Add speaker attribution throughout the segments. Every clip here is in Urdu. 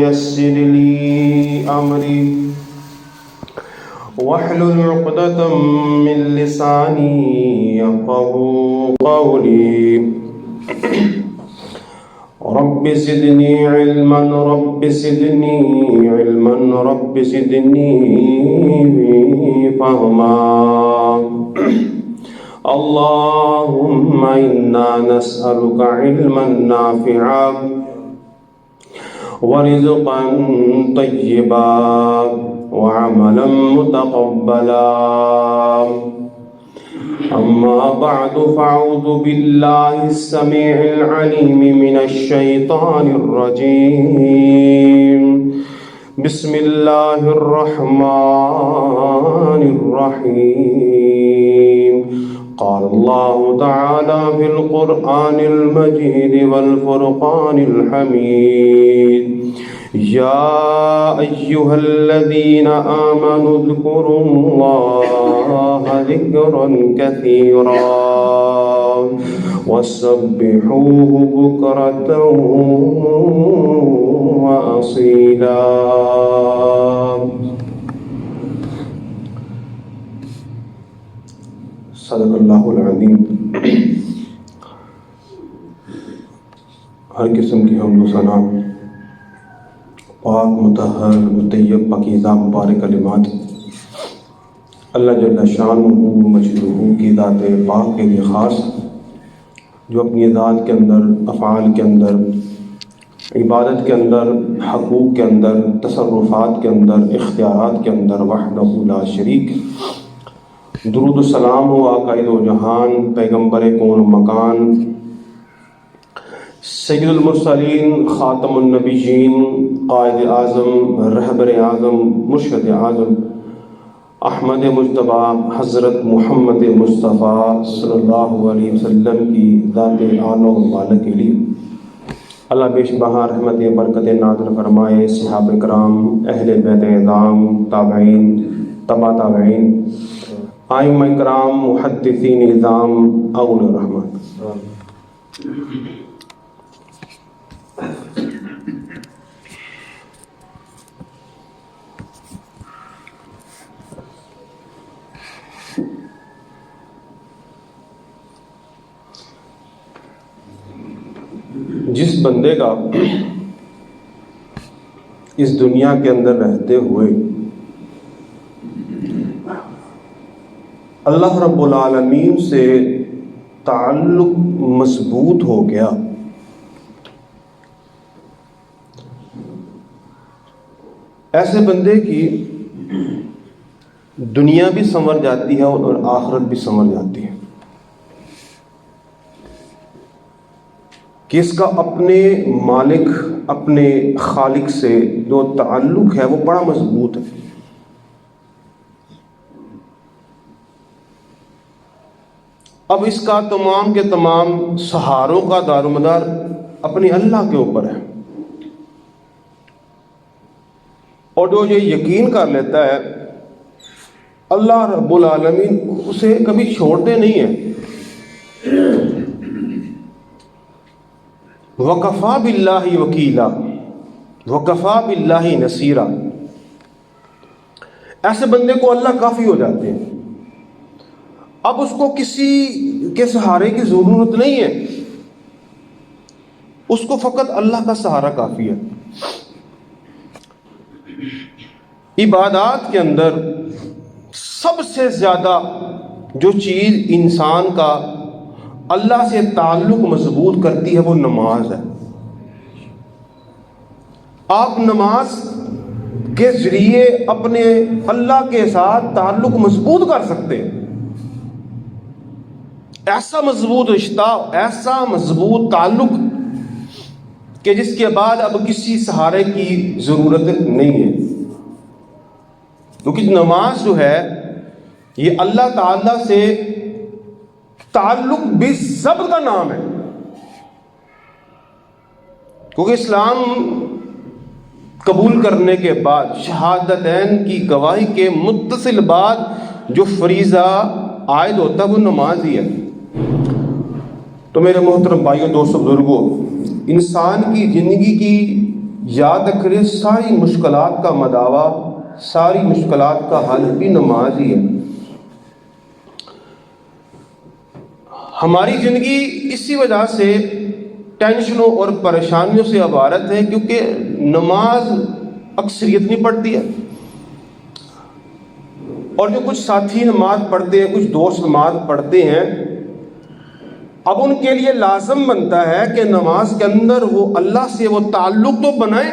Speaker 1: يسر لي أمري واحلل عقدة من لساني يفقهوا قولي رب زدني علما رب زدني علما رب زدني فهما اللهم إنا نسألك علما نافعا ورزقا طيبا وعملا متقبلا أما بعد فأعوذ بالله السميع العليم من الشيطان الرجيم بسم الله الرحمن الرحيم قال الله تعالى في القرآن المجيد والفرقان الحميد يا أيها الذين آمنوا اذكروا الله ذكرا كثيرا وسبحوه بكرة وأصيلا صدق اللہ العظیم۔ ہر قسم کی حمد و ثنا پاک مطہر مطیب پاکیزہ مبارک کلمات اللہ جل شانہ مجدہ کی ذات پاک کے لیے خاص، جو اپنی ذات کے اندر، افعال کے اندر، عبادت کے اندر، حقوق کے اندر، تصرفات کے اندر، اختیارات کے اندر وحدہ لا شریک۔ درود و سلام ہو آقائد و جہان، پیغمبر کون و مکان، سید المرسلین، خاتم النبیین، قائد اعظم، رہبر اعظم، مرشد اعظم احمد مجتبیٰ حضرت محمد مصطفیٰ صلی اللہ علیہ وسلم کی ذات اعلیٰ و بالا کے لیے اللہ بیش بہا رحمت برکت نازل فرمائے۔ صحابہ کرام، اہل بیت اعظام، تابعین، تبع تابعین، ائمہ کرام، محدثین اعظام، اول الرحمن۔ جس بندے کا اس دنیا کے اندر رہتے ہوئے اللہ رب العالمین سے تعلق مضبوط ہو گیا، ایسے بندے کی دنیا بھی سنور جاتی ہے اور آخرت بھی سنور جاتی ہے، کہ اس کا اپنے مالک، اپنے خالق سے جو تعلق ہے وہ بڑا مضبوط ہے۔ اب اس کا تمام کے تمام سہاروں کا دار و مدار اپنے اللہ کے اوپر ہے، اور جو یہ یقین کر لیتا ہے اللہ رب العالمین اسے کبھی چھوڑتے نہیں ہیں۔ وَكَفَى بِاللَّهِ وَكِيلًا وَكَفَى بِاللَّهِ نَصِيرًا، ایسے بندے کو اللہ کافی ہو جاتے ہیں، اب اس کو کسی کے سہارے کی ضرورت نہیں ہے، اس کو فقط اللہ کا سہارا کافی ہے۔ عبادات کے اندر سب سے زیادہ جو چیز انسان کا اللہ سے تعلق مضبوط کرتی ہے وہ نماز ہے۔ آپ نماز کے ذریعے اپنے اللہ کے ساتھ تعلق مضبوط کر سکتے ہیں، ایسا مضبوط رشتہ، ایسا مضبوط تعلق کہ جس کے بعد اب کسی سہارے کی ضرورت نہیں ہے، کیونکہ نماز جو ہے یہ اللہ تعالیٰ سے تعلق بالضبط کا نام ہے، کیونکہ اسلام قبول کرنے کے بعد شہادتین کی گواہی کے متصل بعد جو فریضہ عائد ہوتا ہے وہ نماز ہی ہے۔ تو میرے محترم بھائیوں، دوستوں، بزرگوں، انسان کی زندگی کی یاد رکھیں ساری مشکلات کا مداوا، ساری مشکلات کا حل بھی نماز ہی ہے۔ ہماری زندگی اسی وجہ سے ٹینشنوں اور پریشانیوں سے عبارت ہے کیونکہ نماز اکثریت نہیں پڑھتی ہے، اور جو کچھ ساتھی نماز پڑھتے ہیں، کچھ دوست نماز پڑھتے ہیں، اب ان کے لیے لازم بنتا ہے کہ نماز کے اندر وہ اللہ سے وہ تعلق تو بنائیں،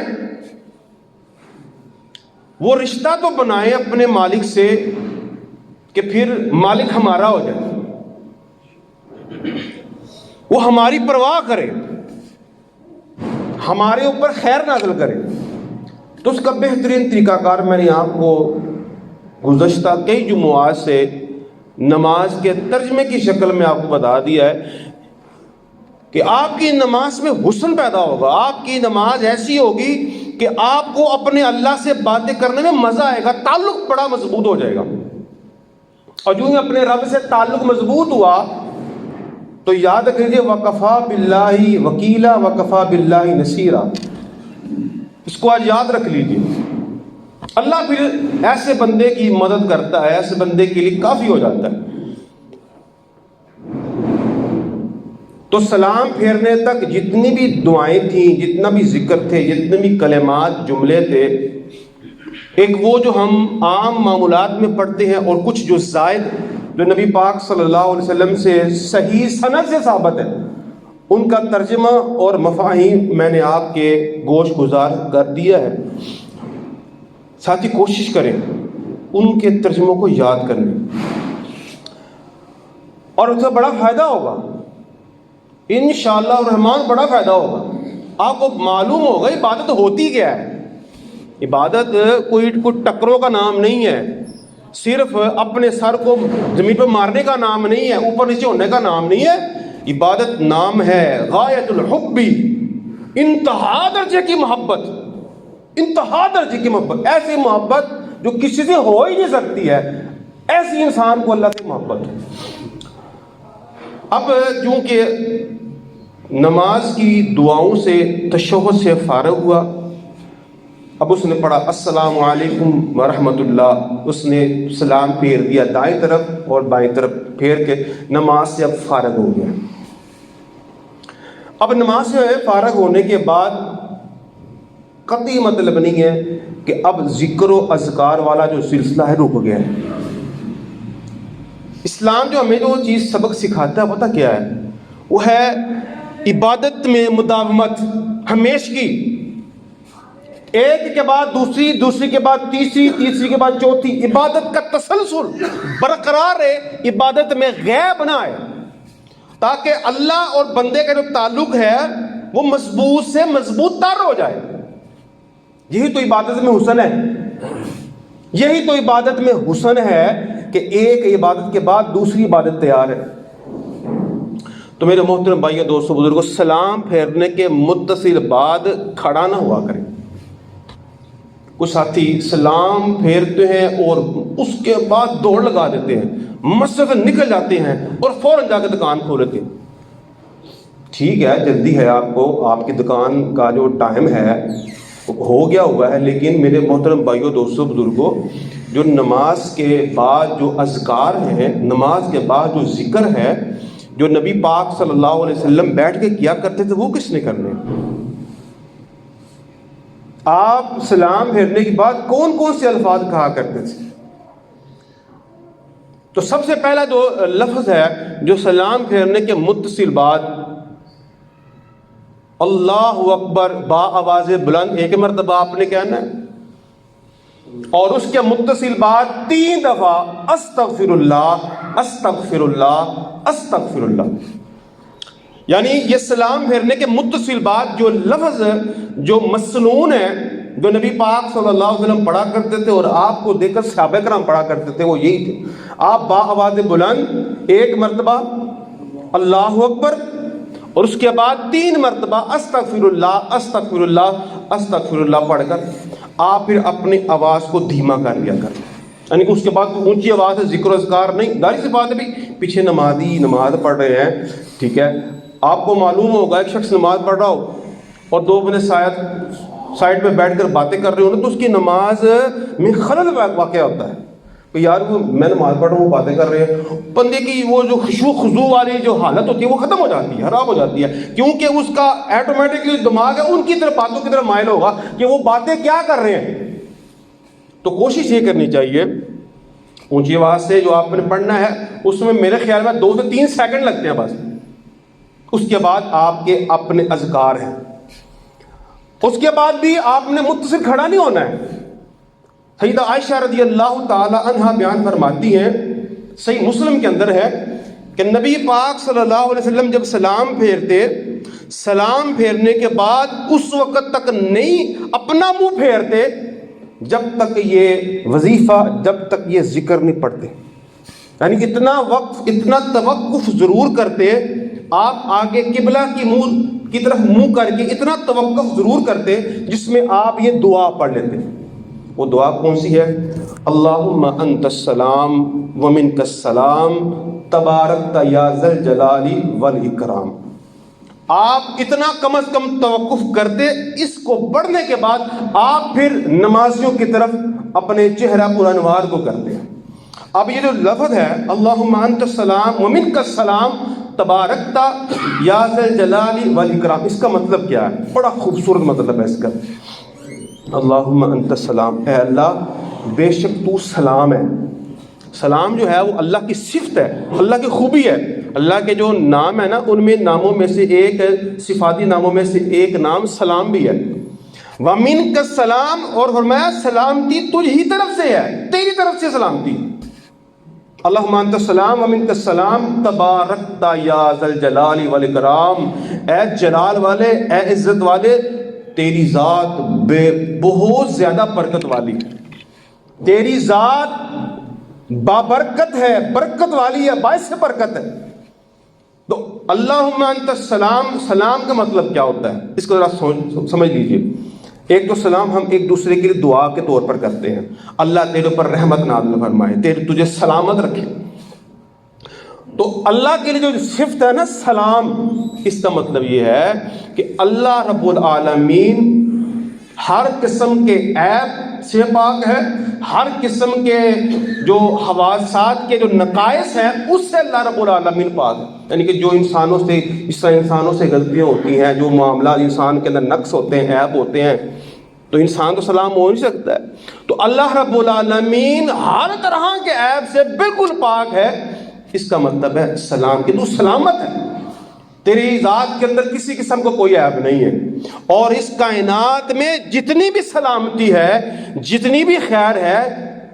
Speaker 1: وہ رشتہ تو بنائیں اپنے مالک سے کہ پھر مالک ہمارا ہو جائے، وہ ہماری پرواہ کرے، ہمارے اوپر خیر نازل کرے۔ تو اس کا بہترین طریقہ کار میں نے آپ کو گزشتہ کئی جمعات سے نماز کے ترجمے کی شکل میں آپ کو بتا دیا ہے کہ آپ کی نماز میں حسن پیدا ہوگا، آپ کی نماز ایسی ہوگی کہ آپ کو اپنے اللہ سے باتیں کرنے میں مزہ آئے گا، تعلق بڑا مضبوط ہو جائے گا، اور جو ہی اپنے رب سے تعلق مضبوط ہوا تو یاد رکھیے وَكَفَى بِاللَّهِ وَكِيلًا وَكَفَى بِاللَّهِ نَصِيرًا، اس کو آج یاد رکھ لیجیے۔ اللہ پھر ایسے بندے کی مدد کرتا ہے، ایسے بندے کے لیے کافی ہو جاتا ہے۔ تو سلام پھیرنے تک جتنی بھی دعائیں تھیں، جتنا بھی ذکر تھے، جتنے بھی کلمات جملے تھے، ایک وہ جو ہم عام معمولات میں پڑھتے ہیں، اور کچھ جو زائد جو نبی پاک صلی اللہ علیہ وسلم سے صحیح سند سے ثابت ہے، ان کا ترجمہ اور مفاہیم میں نے آپ کے گوش گزار کر دیا ہے۔ ساتھی کوشش کریں ان کے ترجموں کو یاد کرنے، اور اس سے بڑا فائدہ ہوگا انشاءاللہ الرحمن، بڑا فائدہ ہوگا۔ آپ کو معلوم ہوگا عبادت ہوتی کیا ہے۔ عبادت کوئی ٹکروں کا نام نہیں ہے، صرف اپنے سر کو زمین پہ مارنے کا نام نہیں ہے، اوپر نیچے ہونے کا نام نہیں ہے۔ عبادت نام ہے غایت الحب، انتہا درجے کی محبت، انتہا درجے کی محبت، ایسی محبت جو کسی سے ہو ہی نہیں سکتی ہے، ایسی انسان کو اللہ سے محبت۔ اب چونکہ نماز کی دعاؤں سے تشہد سے فارغ ہوا، اب اس نے پڑھا السلام علیکم ورحمۃ اللہ، اس نے سلام پھیر دیا دائیں طرف اور بائیں طرف پھیر کے نماز سے اب فارغ ہو گیا۔ اب نماز سے فارغ ہونے کے بعد قطعی مطلب نہیں ہے کہ اب ذکر و اذکار والا جو سلسلہ ہے رک گیا ہے۔ اسلام جو ہمیں جو چیز سبق سکھاتا ہے پتہ کیا ہے؟ وہ ہے عبادت میں مداومت، ہمیشگی، ایک کے بعد دوسری، دوسری کے بعد تیسری، تیسری کے بعد چوتھی، عبادت کا تسلسل برقرار ہے، عبادت میں غیب نہ آئے، تاکہ اللہ اور بندے کا جو تعلق ہے وہ مضبوط سے مضبوط تر ہو جائے۔ یہی تو عبادت میں حسن ہے، یہی تو عبادت میں حسن ہے کہ ایک عبادت کے بعد دوسری عبادت تیار ہے۔ تو میرے محترم بھائیو، دوستو، بزرگوں، سلام پھیرنے کے متصل بعد کھڑا نہ ہوا کریں۔ کچھ ساتھی سلام پھیرتے ہیں اور اس کے بعد دوڑ لگا دیتے ہیں، مسجد سے نکل جاتے ہیں اور فوراً جا کے دکان کھول لیتے ہیں۔ ٹھیک ہے، جلدی ہے آپ کو، آپ کی دکان کا جو ٹائم ہے ہو گیا ہوا ہے، لیکن میرے محترم بھائیوں، دوستوں، بزرگوں، جو نماز کے بعد جو اذکار ہیں، نماز کے بعد جو ذکر ہے، جو نبی پاک صلی اللہ علیہ وسلم بیٹھ کے کیا کرتے تھے، وہ کس نے کرنے؟ آپ سلام پھیرنے کے بعد کون کون سے الفاظ کہا کرتے تھے؟ تو سب سے پہلا جو لفظ ہے جو سلام پھیرنے کے متصل بعد اللہ اکبر با آواز بلند ایک مرتبہ آپ نے کہنا ہے، اور اس کے متصل بعد 3 دفعہ استغفر اللہ، استغفر اللہ، استغفر اللہ۔ یعنی یہ سلام پھیرنے کے متصل بعد جو لفظ جو مسنون ہے، جو نبی پاک صلی اللہ علیہ وسلم پڑھا کرتے تھے اور آپ کو دیکھ کر صحابہ کرام پڑھا کرتے تھے، وہ یہی تھے۔ آپ با آواز بلند ایک مرتبہ اللہ اکبر، اور اس کے بعد 3 مرتبہ استغفر اللہ، استغفر اللہ، استغفر اللہ پڑھ کر آپ پھر اپنی آواز کو دھیما کر لیا کریں۔ یعنی کہ اس کے بعد اونچی آواز سے ذکر و اذکار نہیں، ظاہر سی بات ہے بھی پیچھے نمازی نماز پڑھ رہے ہیں، ٹھیک ہے، آپ کو معلوم ہوگا ایک شخص نماز پڑھ رہا ہو اور 2 بندے سائڈ پہ بیٹھ کر باتیں کر رہے ہو نا تو اس کی نماز میں خلل واقع ہوتا ہے کہ یار وہ میں نماز پڑھ رہا ہوں، وہ باتیں کر رہے ہیں، بندے کی وہ جو خشوع خضوع والی جو حالت ہوتی ہے وہ ختم ہو جاتی ہے، خراب ہو جاتی ہے، کیونکہ اس کا ایٹومیٹکلی دماغ ہے ان کی طرف باتوں کی طرف مائل ہوگا کہ وہ باتیں کیا کر رہے ہیں۔ تو کوشش یہ کرنی چاہیے اونچی آواز سے جو آپ نے پڑھنا ہے اس میں میرے خیال میں 2 سے 3 سیکنڈ لگتے ہیں بس، اس کے بعد آپ کے اپنے اذکار ہیں، اس کے بعد بھی آپ نے متصل کھڑا نہیں ہونا ہے۔ سیدہ عائشہ رضی اللہ تعالی عنہا بیان فرماتی ہیں، صحیح مسلم کے اندر ہے کہ نبی پاک صلی اللہ علیہ وسلم جب سلام پھیرتے، سلام پھیرنے کے بعد اس وقت تک نہیں اپنا منہ پھیرتے جب تک یہ وظیفہ، جب تک یہ ذکر نہیں پڑھتے، یعنی اتنا وقف، اتنا توقف ضرور کرتے، آپ آگے قبلہ کی طرف منہ کر کے اتنا توقف ضرور کرتے جس میں آپ یہ دعا پڑھ لیتے۔ وہ دعا کون سی ہے؟ اللہم انت السلام ومنک السلام تبارکت یا ذا الجلال والاکرام۔ آپ اتنا کم از کم توقف کرتے، اس کو پڑھنے کے بعد آپ پھر نمازیوں کی طرف اپنے چہرہ پرانوار کو کرتے ہیں۔ اب یہ جو لفظ ہے اللہم انت السلام ومنک السلام تبارکت یا ذا الجلال والاکرام، اس کا مطلب کیا ہے؟ بڑا خوبصورت مطلب ہے اس کا۔ اللہم انت السلام، اے اللہ بے شک تو سلام ہے۔ سلام جو ہے وہ اللہ کی صفت ہے، اللہ کی خوبی ہے۔ اللہ کے جو نام ہے نا ان میں ناموں میں سے ایک، صفاتی ناموں میں سے ایک نام سلام بھی ہے۔ وَمِنْكَ السلام، اور فرمایا سلامتی تجھ ہی طرف سے ہے، تیری طرف سے سلامتی۔ اللہم انت السلام ومنک السلام تبارکت یا ذا الجلال والاکرام، اے جلال والے، اے عزت والے، تیری ذات بہت زیادہ برکت والی ہے، تیری ذات بابرکت ہے، برکت والی ہے، باعث برکت ہے۔ تو اللہم انت السلام، سلام کا مطلب کیا ہوتا ہے اس کو ذرا سمجھ لیجئے۔ ایک تو سلام ہم ایک دوسرے کے لیے دعا کے طور پر کرتے ہیں، اللہ تیرے پر رحمت نازل فرمائے، تجھے سلامت رکھے۔ تو اللہ کے لیے جو صفت ہے نا سلام، اس کا مطلب یہ ہے کہ اللہ رب العالمین ہر قسم کے عیب سے پاک ہے، ہر قسم کے جو حواسات کے جو نقائص ہیں اس سے اللہ رب العالمین پاک ہے۔ یعنی کہ جو انسانوں سے، اس طرح انسانوں سے غلطیاں ہوتی ہیں، جو معاملات انسان کے اندر نقص ہوتے ہیں، عیب ہوتے ہیں، تو انسان تو سلام ہو نہیں سکتا ہے۔ تو اللہ رب العالمین ہر طرح کے عیب سے بالکل پاک ہے، اس کا مطلب ہے سلام کہ تو سلامت ہے، تیری ذات کے اندر کسی قسم کو کوئی عیب نہیں ہے۔ اور اس کائنات میں جتنی بھی سلامتی ہے، جتنی بھی خیر ہے،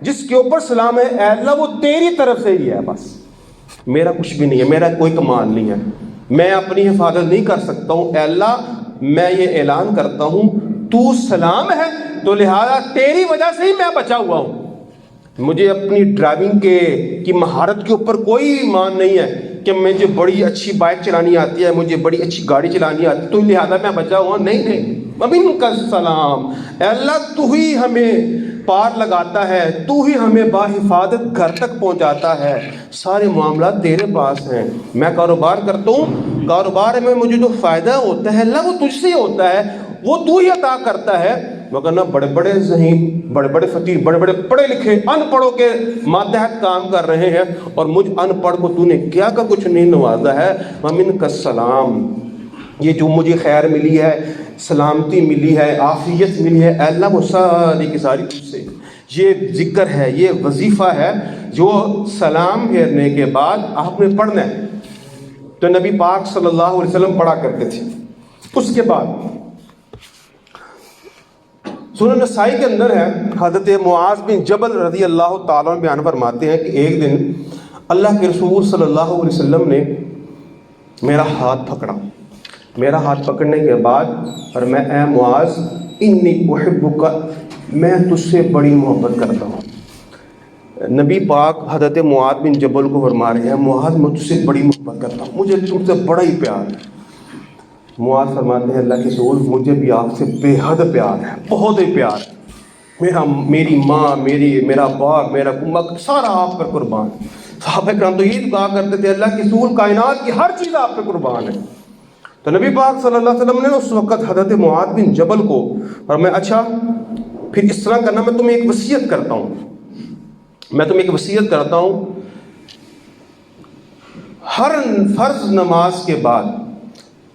Speaker 1: جس کے اوپر سلام ہے، اے اللہ وہ تیری طرف سے ہی ہے، بس میرا کچھ بھی نہیں ہے، میرا کوئی کمال نہیں ہے، میں اپنی حفاظت نہیں کر سکتا ہوں۔ اے اللہ میں یہ اعلان کرتا ہوں تو سلام ہے، تو لہذا تیری وجہ سے ہی میں بچا ہوا ہوں۔ مجھے اپنی ڈرائیونگ کی مہارت کے اوپر کوئی ایمان نہیں ہے کہ مجھے بڑی اچھی بائک چلانی آتی ہے، مجھے بڑی اچھی گاڑی چلانی آتی ہے تو لہذا میں بچا ہوا۔ نہیں، وَمِنْكَ السلام، اے اللہ تو ہی ہمیں پار لگاتا ہے، تو ہی ہمیں باحفاظت گھر تک پہنچاتا ہے، سارے معاملات تیرے پاس ہیں۔ میں کاروبار کرتا ہوں، کاروبار میں مجھے جو فائدہ ہوتا ہے اللہ وہ تجھ سے ہی ہوتا ہے، وہ تو ہی عطا کرتا ہے۔ وگرنہ بڑے بڑے ذہین، بڑے بڑے فقیر، بڑے بڑے پڑھے لکھے ان پڑھوں کے ماتحت کام کر رہے ہیں، اور مجھ ان پڑھ کو تو نے کیا کا کچھ نہیں نوازا ہے۔ وَمِنْكَ السلام، یہ جو مجھے خیر ملی ہے، سلامتی ملی ہے، عافیت ملی ہے، اے اللہ وہ ساری کی ساری تجھ سے۔ یہ ذکر ہے، یہ وظیفہ ہے جو سلام پھیرنے کے بعد آپ نے پڑھنا ہے۔ تو نبی پاک صلی اللہ علیہ وسلم پڑھا کرتے تھے۔ اس کے بعد سنن نسائی کے اندر ہے، حضرت معاذ بن جبل رضی اللہ تعالیٰ عنہ بیان فرماتے ہیں کہ ایک دن اللہ کے رسول صلی اللہ علیہ وسلم نے میرا ہاتھ پکڑا، میرا ہاتھ پکڑنے کے بعد اور میں اے معاذ انی احبک، میں تجھ سے بڑی محبت کرتا ہوں۔ نبی پاک حضرت معاذ بن جبل کو فرما رہے ہیں معاذ میں تجھ سے بڑی محبت کرتا ہوں، مجھے تم سے بڑا ہی پیار ہے۔ معاذ فرماتے ہیں اللہ کے رسول مجھے بھی آپ سے بے حد پیار ہے، بہت ہی پیار ہے، میری ماں، میرا باپ، میرا امت سارا آپ پر قربان۔ صحابہ کرام تو یہ کہا کرتے تھے اللہ کے رسول کائنات کی ہر چیز آپ پہ قربان ہے۔ تو نبی پاک صلی اللہ علیہ وسلم نے اس وقت حضرت معاذ بن جبل کو فرمایا اچھا پھر اس طرح کرنا، میں تمہیں ایک وصیت کرتا ہوں، ہر فرض نماز کے بعد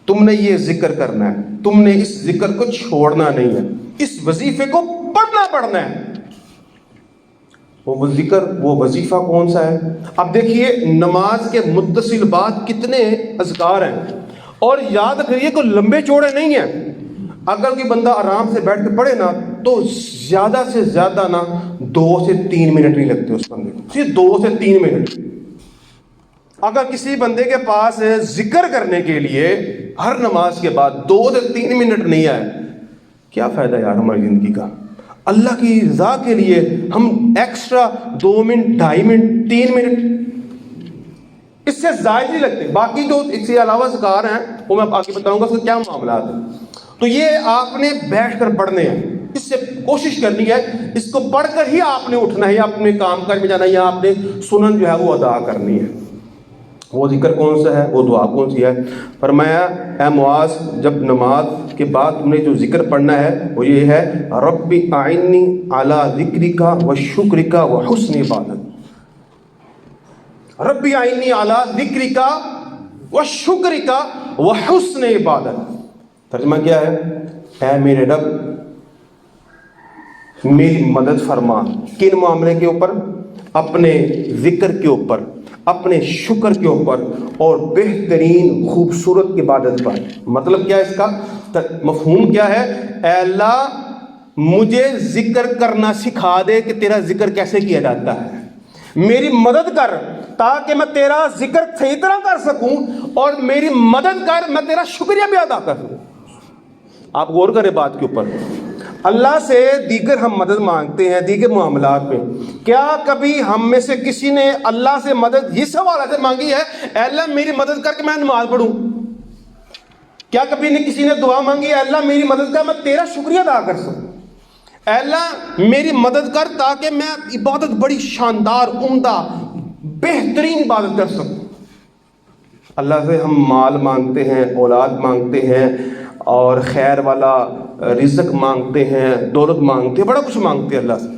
Speaker 1: تم نے یہ ذکر کرنا ہے، تم نے اس ذکر کو چھوڑنا نہیں ہے، اس وظیفے کو پڑھنا ہے۔ وہ ذکر، وہ وظیفہ کون سا ہے؟ اب دیکھیے نماز کے متصل بعد کتنے اذکار ہیں، اور یاد کریے کہ لمبے چوڑے نہیں ہیں۔ اگر کوئی بندہ آرام سے بیٹھ کے پڑھے نا تو زیادہ سے زیادہ نا 2 سے 3 منٹ نہیں لگتے اس بندے کو، صرف 2 سے 3 منٹ۔ اگر کسی بندے کے پاس ذکر کرنے کے لیے ہر نماز کے بعد 2 سے 3 منٹ نہیں آئے، کیا فائدہ یار ہماری زندگی کا؟ اللہ کی رضا کے لیے ہم ایکسٹرا 2 منٹ، 2.5 منٹ، 3 منٹ اس سے زائد نہیں لگتے۔ باقی جو اس کے علاوہ اذکار ہیں وہ میں آگے بتاؤں گا اس کے کیا معاملات ہیں۔ تو یہ آپ نے بیٹھ کر پڑھنے ہیں، اس سے کوشش کرنی ہے، اس کو پڑھ کر ہی آپ نے اٹھنا ہے، اپنے کام کاج میں جانا ہے، یا آپ نے سنن جو ہے وہ ادا کرنی ہے۔ وہ ذکر کون سا ہے، وہ دعا کون سی ہے؟ فرمایا اے معاذ، جب نماز کے بعد تم نے جو ذکر پڑھنا ہے وہ یہ ہے، رب اعنی علی ذکرک و شکرک و حسن عبادت۔ رب اعنی علی ذکرک و شکرک و حسن عبادت۔ ترجمہ کیا ہے؟ اے میرے رب میری مدد فرما، کن معاملے کے اوپر؟ اپنے ذکر کے اوپر، اپنے شکر کے اوپر، اور بہترین خوبصورت عبادت پر۔ مطلب کیا ہے اس کا مفہوم کیا ہے؟ اے اللہ مجھے ذکر کرنا سکھا دے کہ تیرا ذکر کیسے کیا جاتا ہے، میری مدد کر تاکہ میں تیرا ذکر صحیح طرح کر سکوں، اور میری مدد کر میں تیرا شکریہ بھی ادا کر سکوں۔ آپ غور کریں بات کے اوپر، اللہ سے دیگر ہم مدد مانگتے ہیں دیگر معاملات میں، کیا کبھی ہم میں سے کسی نے اللہ سے مدد اس حوالے سے مانگی ہے اے اللہ میری مدد کر کے میں نماز پڑھوں؟ کیا کبھی کسی نے دعا مانگی اے اللہ میری مدد کر میں تیرا شکریہ ادا کر سکوں، اے اللہ میری مدد کر تاکہ میں عبادت بڑی شاندار، عمدہ، بہترین عبادت کر سکوں؟ اللہ سے ہم مال مانگتے ہیں، اولاد مانگتے ہیں، اور خیر والا رزق مانگتے ہیں، دولت مانگتے ہیں، بڑا کچھ مانگتے ہیں اللہ سے۔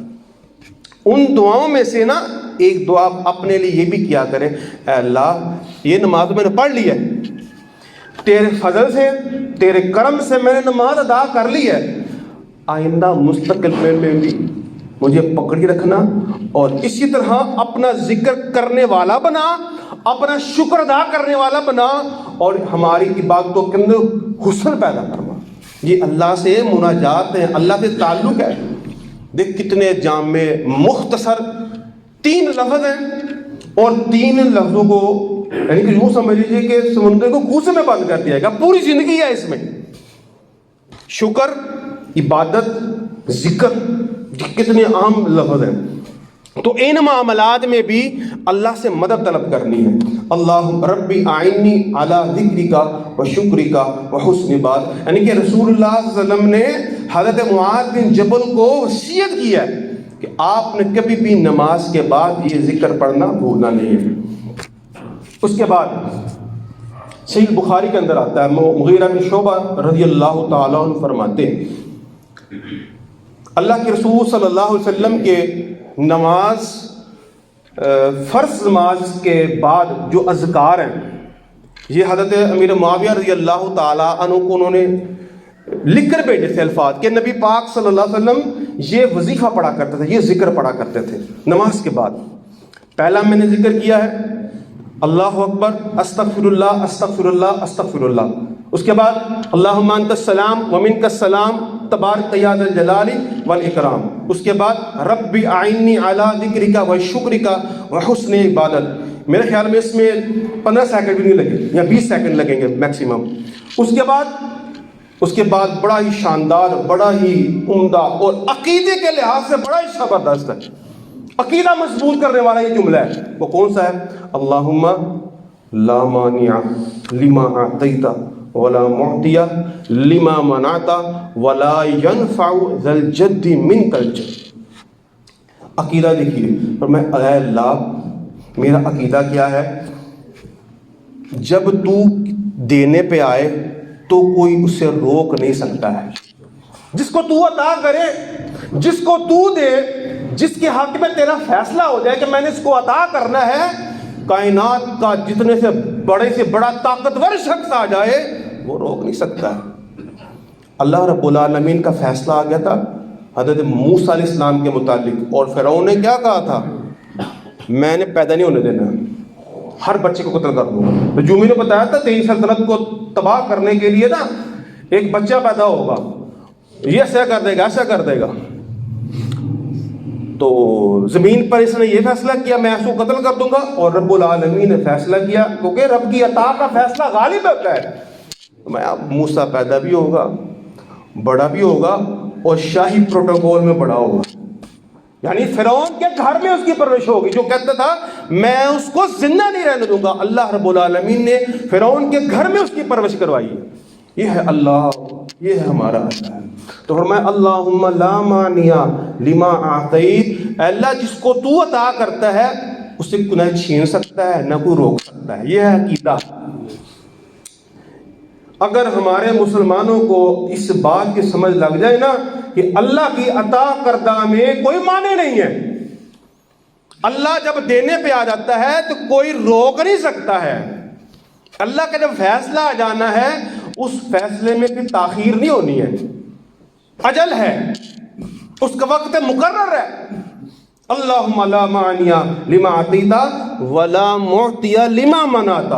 Speaker 1: ان دعاؤں میں سے نا ایک دعا اپنے لیے یہ بھی کیا کریں، اے اللہ یہ نماز میں نے پڑھ لی ہے، تیرے فضل سے تیرے کرم سے میں نے نماز ادا کر لی ہے، آئندہ مستقبل میں بھی مجھے پکڑ کے رکھنا، اور اسی طرح اپنا ذکر کرنے والا بنا، اپنا شکر ادا کرنے والا بنا، اور ہماری عبادتوں کے اندر حسن پیدا کرنا۔ یہ اللہ سے مناجات ہے، اللہ سے تعلق ہے۔ دیکھ کتنے جامع مختصر 3 لفظ ہیں، اور 3 لفظوں کو یعنی کہ یوں سمجھ لیجیے کہ سمندر کو کوسے میں بند کر دیا گا، پوری زندگی ہے اس میں۔ شکر، عبادت، ذکر، کتنے عام لفظ ہیں۔ تو ان معاملات میں بھی اللہ سے مدد طلب کرنی ہے۔ اللہ ربی اعنی علی ذکرک و شکرک و حسن عبادت، یعنی کہ رسول اللہ صلی اللہ علیہ وسلم نے حضرت معاذ بن جبل کو وصیت کی ہے کہ آپ نے کبھی بھی نماز کے بعد یہ ذکر پڑھنا بھولنا نہیں ہے۔ اس کے بعد صحیح بخاری کے اندر آتا ہے، مغیرہ بن شعبہ رضی اللہ تعالیٰ عنہ فرماتے ہیں اللہ کے رسول صلی اللہ علیہ وسلم کے نماز، فرض نماز کے بعد جو اذکار ہیں، یہ حضرت امیر معاویہ رضی اللہ تعالیٰ عنہ کو انہوں نے لکھ کر بھیجے تھے الفاظ کہ نبی پاک صلی اللہ علیہ وسلم یہ وظیفہ پڑھا کرتے تھے، یہ ذکر پڑھا کرتے تھے نماز کے بعد۔ پہلا میں نے ذکر کیا ہے اللہ اکبر، استغفر اللہ استغفر اللہ استغفر اللہ۔ اس کے بعد اللہم انت السلام ومنک السلام تبارک یا ذا الجلال والاکرام۔ اس کے بعد رب اعنی علی ذکرک و شکرک و حسن عبادت۔ میرے خیال میں اس میں 15 سیکنڈ بھی نہیں لگے یا 20 سیکنڈ لگیں گے میکسیمم۔ اس کے بعد بڑا ہی شاندار، بڑا ہی عمدہ، اور عقیدے کے لحاظ سے بڑا ہی زبردست ہے، عقیدہ مضبوط کرنے والا یہ جملہ ہے۔ وہ کون سا ہے؟ اللہم لا مانع لما اعطیت ولا معطی لما منعت ولا ينفع ذا الجد منک الجد۔ عقیدہ دیکھیے، اور میں اے اللہ میرا عقیدہ کیا ہے، جب تو دینے پہ آئے تو کوئی اسے روک نہیں سکتا ہے. جس کو تو عطا کرے، جس کو تو دے، جس کے حق میں تیرا فیصلہ ہو جائے کہ میں نے اس کو عطا کرنا ہے، کائنات کا جتنے سے بڑا طاقتور شخص آ جائے وہ روک نہیں سکتا. اللہ رب العالمین کا فیصلہ آ گیا تھا حضرت موسیٰ علیہ السلام کے متعلق، اور فرعون نے کیا کہا تھا؟ میں نے پیدا نہیں ہونے دینا، ہر بچے کو قتل کر دوں گا. تو جومی نے بتایا تھا تیری سلطنت کو تباہ کرنے کے لیے نا ایک بچہ پیدا ہوگا، یہ ایسا کر دے گا، ایسا کر دے گا. تو زمین پر اس نے یہ فیصلہ کیا میں اس کو قتل کر دوں گا، اور رب العالمین نے فیصلہ کیا کیونکہ رب کی عطا کا فیصلہ غالب ہوتا ہے. میں اب موسیٰ پیدا بھی ہوگا، بڑا بھی ہوگا، اور شاہی پروٹوکول میں بڑا ہوگا. یعنی فرعون کے گھر میں اس کی پرورش ہوگی. جو کہتا تھا میں اس کو زندہ نہیں رہنے دوں گا، اللہ رب العالمین نے فرعون کے گھر میں اس کی پرورش کروائی ہے. یہ ہے اللہ، یہ ہے ہمارا اللہ. تو فرمایا اللہم لا مانع لما اعطیت، اے اللہ جس کو تو عطا کرتا ہے اسے نہ چھین سکتا ہے نہ کوئی روک سکتا ہے. یہ ہے عقیدہ. اگر ہمارے مسلمانوں کو اس بات کی سمجھ لگ جائے نا کہ اللہ کی عطا کردہ میں کوئی معنی نہیں ہے، اللہ جب دینے پہ آ جاتا ہے تو کوئی روک نہیں سکتا ہے. اللہ کا جب فیصلہ آ جانا ہے اس فیصلے میں پھر تاخیر نہیں ہونی ہے. اجل ہے، اس کا وقت مقرر ہے. اللہم لا مانع لما اعطیت ولا معطی لما منعت.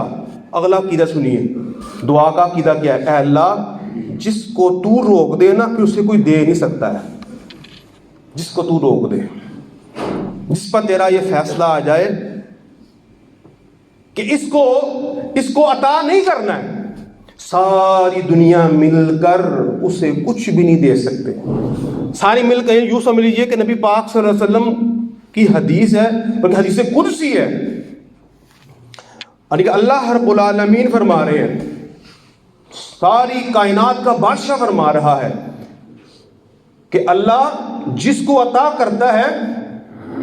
Speaker 1: اگلا عقیدہ سنیے، دعا کا عقیدہ کیا ہے؟ اے اللہ جس کو تو روک دے نا پھر اسے کوئی دے نہیں سکتا ہے. جس کو تو روک دے، جس پر تیرا یہ فیصلہ آ جائے کہ اس کو عطا نہیں کرنا ہے، ساری دنیا مل کر اسے کچھ بھی نہیں دے سکتے. ساری مل کر یوں سمجھ لیجیے کہ نبی پاک صلی اللہ علیہ وسلم کی حدیث ہے، بلکہ حدیث قدسی ہے. یعنی کہ اللہ رب العالمین فرما رہے ہیں، ساری کائنات کا بادشاہ فرما رہا ہے کہ اللہ جس کو عطا کرتا ہے،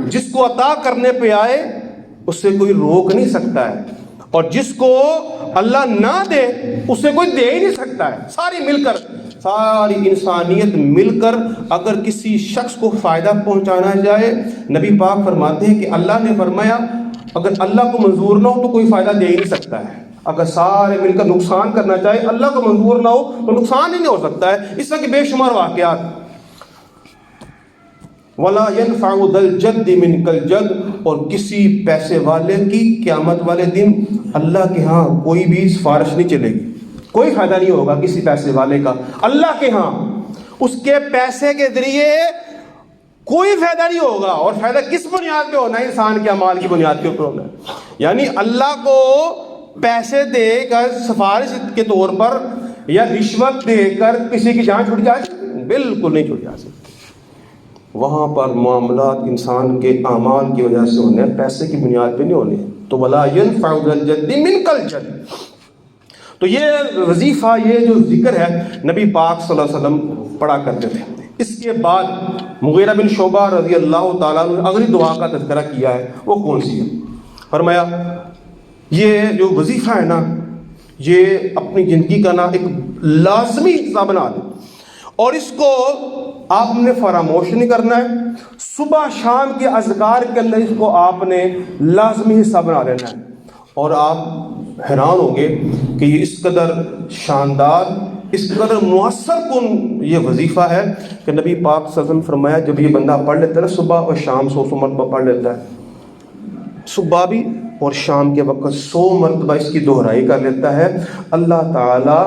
Speaker 1: جس کو عطا کرنے پہ آئے اسے کوئی روک نہیں سکتا ہے، اور جس کو اللہ نہ دے اسے کوئی دے ہی نہیں سکتا ہے. ساری مل کر، ساری انسانیت مل کر اگر کسی شخص کو فائدہ پہنچانا جائے، نبی پاک فرماتے ہیں کہ اللہ نے فرمایا اگر اللہ کو منظور نہ ہو تو کوئی فائدہ دے ہی نہیں سکتا ہے. اگر سارے مل کر نقصان کرنا چاہے، اللہ کو منظور نہ ہو تو نقصان ہی نہیں ہو سکتا ہے. اس طرح کے بے شمار واقعات. وَلَا يَنْفَعُ ذَا الْجَدِّ مِنْكَ الْجَدِّ، اور کسی پیسے والے کی قیامت والے دن اللہ کے ہاں کوئی بھی سفارش نہیں چلے گی، کوئی فائدہ نہیں ہوگا کسی پیسے والے کا اللہ کے ہاں. اس کے پیسے کے ذریعے کوئی فائدہ نہیں ہوگا. اور فائدہ کس بنیاد پہ ہونا ہے؟ انسان کے اعمال کی بنیاد کے اوپر ہونا ہے. یعنی اللہ کو پیسے دے کر سفارش کے طور پر یا رشوت دے کر کسی کی جان چھوٹ جائے؟ بالکل نہیں چھوٹ جا سکتی. وہاں پر معاملات انسان کے اعمال کی وجہ سے ہونے ہیں، پیسے کی بنیاد پہ نہیں ہونے. تو وَلَا يَنْفَعُ ذَا الْجَدِّ مِنْكَ الْجَدِّ. تو یہ وظیفہ، یہ جو ذکر ہے نبی پاک صلی اللہ علیہ وسلم پڑھا کرتے تھے. اس کے بعد مغیرہ بن شعبہ رضی اللہ تعالیٰ عنہ نے اگلی دعا کا تذکرہ کیا ہے. وہ کون سی ہے؟ فرمایا یہ جو وظیفہ ہے نا یہ اپنی زندگی کا نا ایک لازمی حصہ بنا دیں، اور اس کو آپ نے فراموش نہیں کرنا ہے. صبح شام کے اذکار کے اندر اس کو آپ نے لازمی حصہ بنا لینا ہے. اور آپ حیران ہوں گے کہ یہ اس قدر شاندار، اس قدر مؤثر کن یہ وظیفہ ہے کہ نبی پاک صلی اللہ علیہ وسلم فرمایا جب یہ بندہ پڑھ لیتا ہے نا صبح اور شام 100 مرتبہ پڑھ لیتا ہے، صبح بھی اور شام کے وقت 100 مرتبہ اس کی دہرائی کر لیتا ہے، اللہ تعالیٰ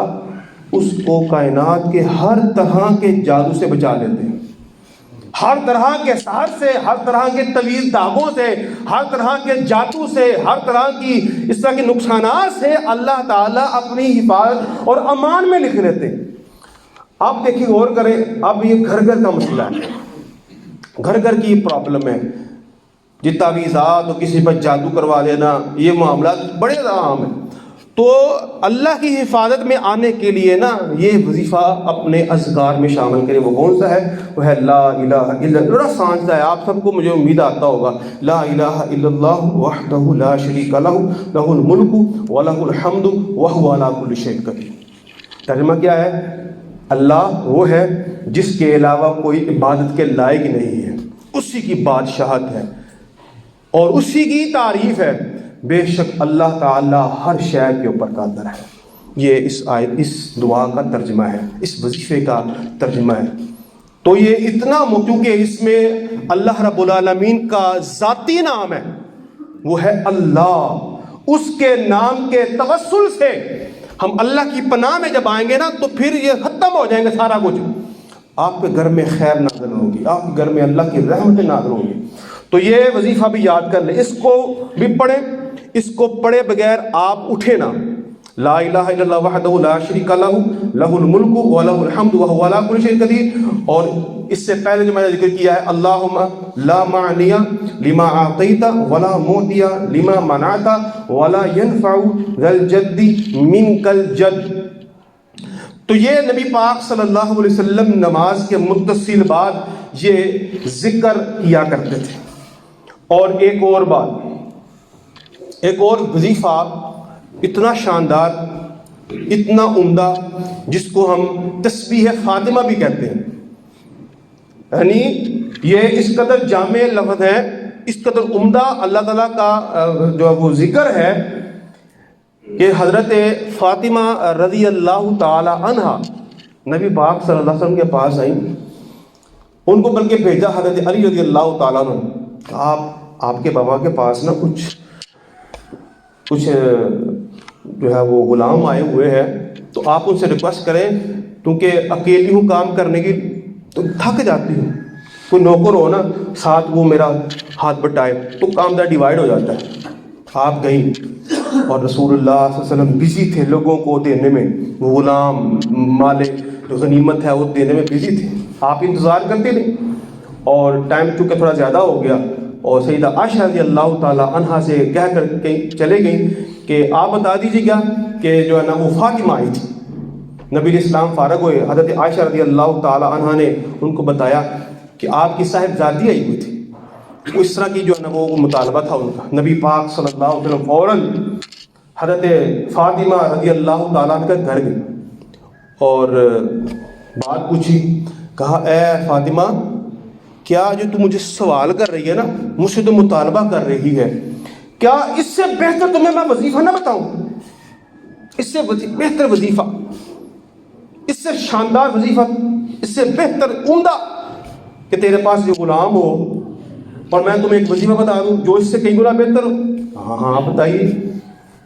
Speaker 1: اس کو کائنات کے ہر طرح کے جادو سے بچا لیتے ہیں، ہر طرح کے سحر سے، ہر طرح کے طویل داغوں سے، ہر طرح کے جادو سے، ہر طرح کی اس طرح کے نقصانات سے اللہ تعالیٰ اپنی حفاظت اور امان میں لکھ لیتے ہیں. آپ دیکھیں، غور کریں. اب یہ گھر گھر کا مسئلہ ہے، گھر گھر کی پرابلم ہے. یہ تعویذات اور کسی پر جادو کروا دینا، یہ معاملات بڑے عام ہیں. تو اللہ کی حفاظت میں آنے کے لیے نا یہ وظیفہ اپنے اذکار میں شامل کرے. وہ کون سا ہے؟ وہ ہے لا الہ الا اللہ. بڑا سانجتا ہے، آپ سب کو مجھے امید آتا ہوگا. لا الہ الا اللہ وحدہ لا شریک لہ لہ الملک ولہ الحمد وہو علی کل شیء قدیر. ترجمہ کیا ہے؟ اللہ وہ ہے جس کے علاوہ کوئی عبادت کے لائق نہیں ہے، اسی کی بادشاہت ہے اور اسی کی تعریف ہے، بے شک اللہ تعالیٰ ہر شے کے اوپر قادر ہے۔ یہ اس دعا کا ترجمہ ہے، اس وظیفے کا ترجمہ ہے۔ تو یہ اتنا کیونکہ اس میں اللہ رب العالمین کا ذاتی نام ہے، وہ ہے اللہ، اس کے نام کے توسل سے ہم اللہ کی پناہ میں جب آئیں گے نا تو پھر یہ ختم ہو جائیں گے سارا کچھ۔ آپ کے گھر میں خیر نازل ہوگی، آپ کے گھر میں اللہ کی رحمتیں نازل ہوگی۔ تو یہ وظیفہ بھی یاد کر لیں، اس کو بھی پڑھیں، اس کو پڑھے بغیر آپ اٹھے نا۔ لا الہ الا اللہ وحدہ لا شریک لہ لہ الملک و لہ الحمد وہو علی کل شیء قدیر۔ اور اس سے پہلے جو میں نے ذکر کیا ہے، اللہم لا معنی لما اعطیت ولا معطی لما منعت ولا ينفع ذا الجد منک الجد۔ تو یہ نبی پاک صلی اللہ علیہ وسلم نماز کے متصل بعد یہ ذکر کیا کرتے تھے۔ اور ایک اور بات، ایک اور وظیفہ اتنا شاندار، اتنا عمدہ، جس کو ہم تسبیح فاطمہ بھی کہتے ہیں، یعنی یہ اس قدر جامع لفظ ہے، اس قدر عمدہ اللہ تعالیٰ کا جو وہ ذکر ہے کہ حضرت فاطمہ رضی اللہ تعالی عنہا نبی پاک صلی اللہ علیہ وسلم کے پاس آئیں، ان کو بلکہ بھیجا حضرت علی رضی اللہ تعالیٰ عنہ کہ آپ کے بابا کے پاس نا کچھ جو ہے وہ غلام آئے ہوئے ہیں، تو آپ ان سے ریکویسٹ کریں، کیونکہ اکیلی ہوں کام کرنے کی تو تھک جاتی ہوں، کوئی نوکر ہو نا ساتھ وہ میرا ہاتھ بٹائے تو کام ڈیوائڈ ہو جاتا ہے۔ آپ گئیں اور رسول اللہ صلی اللہ علیہ وسلم بزی تھے لوگوں کو دینے میں، وہ غلام مال جو غنیمت ہے وہ دینے میں بزی تھے، آپ انتظار کرتے نہیں، اور ٹائم چونکہ تھوڑا زیادہ ہو گیا، اور سیدہ عائشہ رضی اللہ تعالی عنہا سے کہہ کر چلے گئیں کہ آپ بتا دیجیے گا کہ جو ہے نا وہ فاطمہ آئی تھی۔ نبی علیہ السلام فارغ ہوئے، حضرت عائشہ رضی اللہ تعالی عنہا نے ان کو بتایا کہ آپ کی صاحبزادی آئی ہوئی تھی، اس طرح کی جو ہے نا وہ مطالبہ تھا ان کا۔ نبی پاک صلی اللہ علیہ وسلم فوراً حضرت فاطمہ رضی اللہ تعالیٰ عنہ کے گھر گئی اور بات پوچھی، کہا اے فاطمہ، کیا جو تم مجھے سوال کر رہی ہے نا، مجھ سے تو مطالبہ کر رہی ہے، کیا اس سے بہتر تمہیں میں وظیفہ نہ بتاؤں؟ اس سے بہتر وظیفہ، اس سے شاندار وظیفہ، اس سے بہتر عمدہ کہ تیرے پاس جو غلام ہو اور میں تمہیں ایک وظیفہ بتا دوں جو اس سے کئی گنا بہتر ہو؟ ہاں بتائیے۔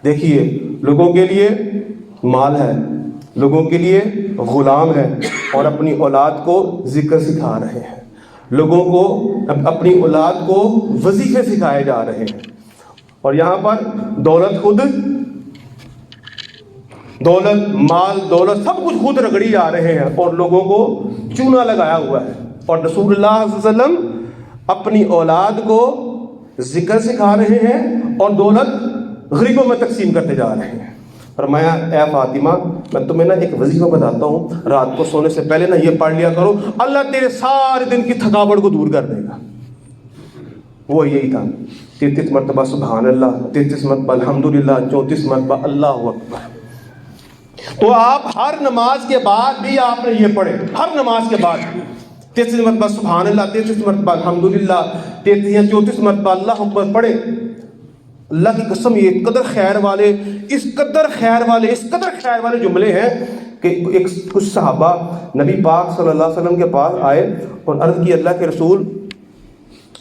Speaker 1: دیکھیے، لوگوں کے لیے مال ہے، لوگوں کے لیے غلام ہے، اور اپنی اولاد کو ذکر سکھا رہے ہیں، لوگوں کو اپنی اولاد کو وظیفے سکھائے جا رہے ہیں، اور یہاں پر دولت خود، دولت مال دولت سب کچھ خود رگڑی جا رہے ہیں اور لوگوں کو چونا لگایا ہوا ہے، اور رسول اللہ صلی اللہ علیہ وسلم اپنی اولاد کو ذکر سکھا رہے ہیں اور دولت غریبوں میں تقسیم کرتے جا رہے ہیں۔ فرمایا اے فاطمہ، میں تمہیں نا ایک وظیفہ بتاتا ہوں، رات کو سونے سے پہلے نا یہ پڑھ لیا کرو، اللہ تیرے سارے دن کی تھکاوٹ کو دور کر دے گا۔ وہ یہی تھا، 33 مرتبہ سبحان اللہ، 33 مرتبہ الحمدللہ، 34 مرتبہ اللہ اکبر۔ تو آپ ہر نماز کے بعد بھی آپ نے یہ پڑھے، ہر نماز کے بعد 33 مرتبہ سبحان اللہ، 33 مرتبہ الحمدللہ، 33 یا 34 مرتبہ اللہ اکبر پڑھے۔ اللہ کی قسم یہ قدر خیر والے، اس قدر خیر والے جملے ہیں کہ کچھ صحابہ نبی پاک صلی اللہ علیہ وسلم کے پاس آئے اور عرض کی، اللہ کے رسول،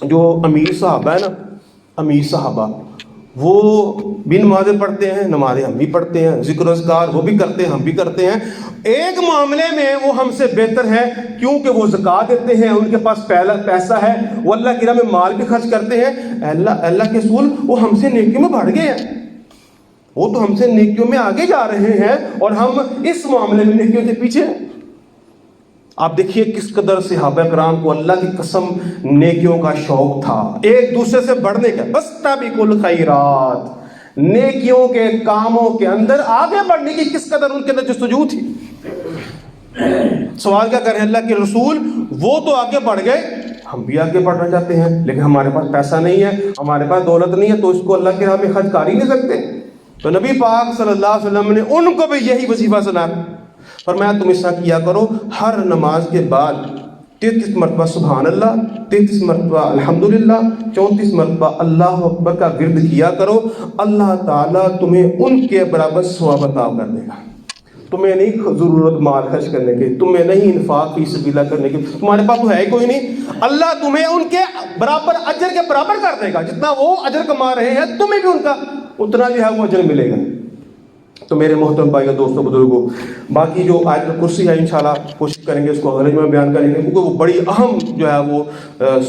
Speaker 1: جو امیر صحابہ ہے نا، امیر صحابہ وہ بھی نمازیں پڑھتے ہیں، نمازیں ہم بھی پڑھتے ہیں، ذکر و اذکار وہ بھی کرتے ہیں، ہم بھی کرتے ہیں، ایک معاملے میں وہ ہم سے بہتر ہے کیونکہ وہ زکوٰۃ دیتے ہیں، ان کے پاس پیسہ ہے، وہ اللہ کی راہ میں مال بھی خرچ کرتے ہیں۔ اللہ کے رسول، وہ ہم سے نیکیوں میں بڑھ گئے ہیں، وہ تو ہم سے نیکیوں میں آگے جا رہے ہیں اور ہم اس معاملے میں نیکیوں سے پیچھے ہیں۔ آپ دیکھیے کس قدر صحابہ کرام کو اللہ کی قسم نیکیوں کا شوق تھا، ایک دوسرے سے بڑھنے کا، بس سابقوا الخیرات، نیکیوں کے کاموں کے اندر آگے بڑھنے کی کس قدر ان کے اندر جستجو تھی۔ سوال کیا کریں اللہ کے رسول، وہ تو آگے بڑھ گئے، ہم بھی آگے بڑھنا چاہتے ہیں، لیکن ہمارے پاس پیسہ نہیں ہے، ہمارے پاس دولت نہیں ہے، تو اس کو اللہ کے راہ میں خرچ کر ہی نہیں سکتے۔ تو نبی پاک صلی اللہ علیہ وسلم نے ان کو بھی یہی وظیفہ سنا، فرمایا تم ایسا کیا کرو، ہر نماز کے بعد 33 مرتبہ سبحان اللہ، 33 مرتبہ الحمدللہ، 34 مرتبہ اللہ اکبر کا ورد کیا کرو، اللہ تعالیٰ تمہیں ان کے برابر ثواب عطا کر دے گا۔ تمہیں نہیں ضرورت مال خرچ کرنے کی، تمہیں نہیں انفاق فی سبیل اللہ کرنے کی، تمہارے پاس تو ہے ہی کوئی نہیں، اللہ تمہیں ان کے برابر اجر کے برابر کر دے گا، جتنا وہ اجر کما رہے ہیں تمہیں بھی ان کا اتنا جو ہے وہ اجر ملے گا۔ تو میرے محترم بھائیو، دوستوں، بزرگوں، باقی جو آیت الکرسی ہے انشاءاللہ کوشش کریں گے اس کو اگلے میں بیان کریں گے، کیونکہ وہ بڑی اہم جو ہے وہ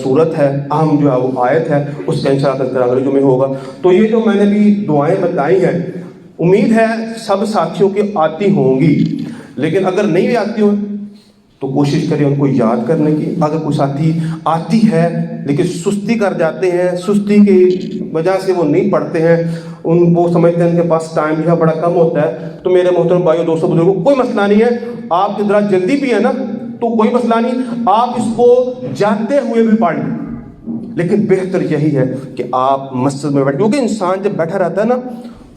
Speaker 1: صورت ہے، اہم جو ہے وہ آیت ہے، اس کا انشاءاللہ تذکرہ اگلے جمعے ہوگا۔ تو یہ جو میں نے بھی دعائیں بتائی ہیں، امید ہے سب ساتھیوں کی آتی ہوں گی، لیکن اگر نہیں بھی آتی ہو تو کوشش کریں ان کو یاد کرنے کی۔ اگر کوئی ساتھی آتی ہے لیکن سستی کر جاتے ہیں، سستی کی وجہ سے وہ نہیں پڑھتے ہیں، وہ سمجھتے ہیں ان کے پاس ٹائم جو ہے بڑا کم ہوتا ہے، تو میرے محترم بھائیو، دوستوں، بزرگوں، کوئی مسئلہ نہیں ہے، آپ کی ذرا جلدی بھی ہے نا تو کوئی مسئلہ نہیں، آپ اس کو جانتے ہوئے بھی پڑھ لیں، لیکن بہتر یہی ہے کہ آپ مسجد میں بیٹھیں، کیونکہ انسان جب بیٹھا رہتا ہے نا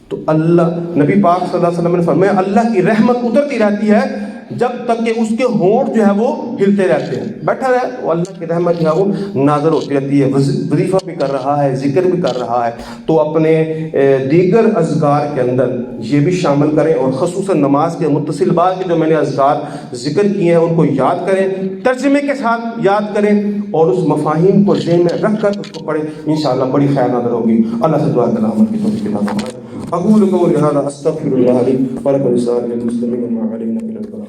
Speaker 1: تو اللہ، نبی پاک صلی اللہ علیہ وسلم نے فرمایا اللہ کی رحمت اترتی رہتی ہے جب تک کہ اس کے ہونٹ جو ہے وہ ہلتے رہتے ہیں، بیٹھا رہے تو اللہ کی رحمت جو ہے وہ نازل ہوتی رہتی ہے۔ وظیفہ بھی کر رہا ہے، ذکر بھی کر رہا ہے، تو اپنے دیگر اذکار کے اندر یہ بھی شامل کریں، اور خصوصاً نماز کے متصل بعد کے جو میں نے اذکار ذکر کیے ہیں ان کو یاد کریں، ترجمے کے ساتھ یاد کریں، اور اس مفاہیم کو ذہن میں رکھ کر اس کو پڑھیں، انشاءاللہ بڑی خیر نظر ہوگی۔ اللہ سے دعا کرنا عمل کی توفیق عطا فرمائے۔ اقول قولی ھذا استغفر اللہ لی ولکم ولسائر المسلمین وما علینا الا البلاغ۔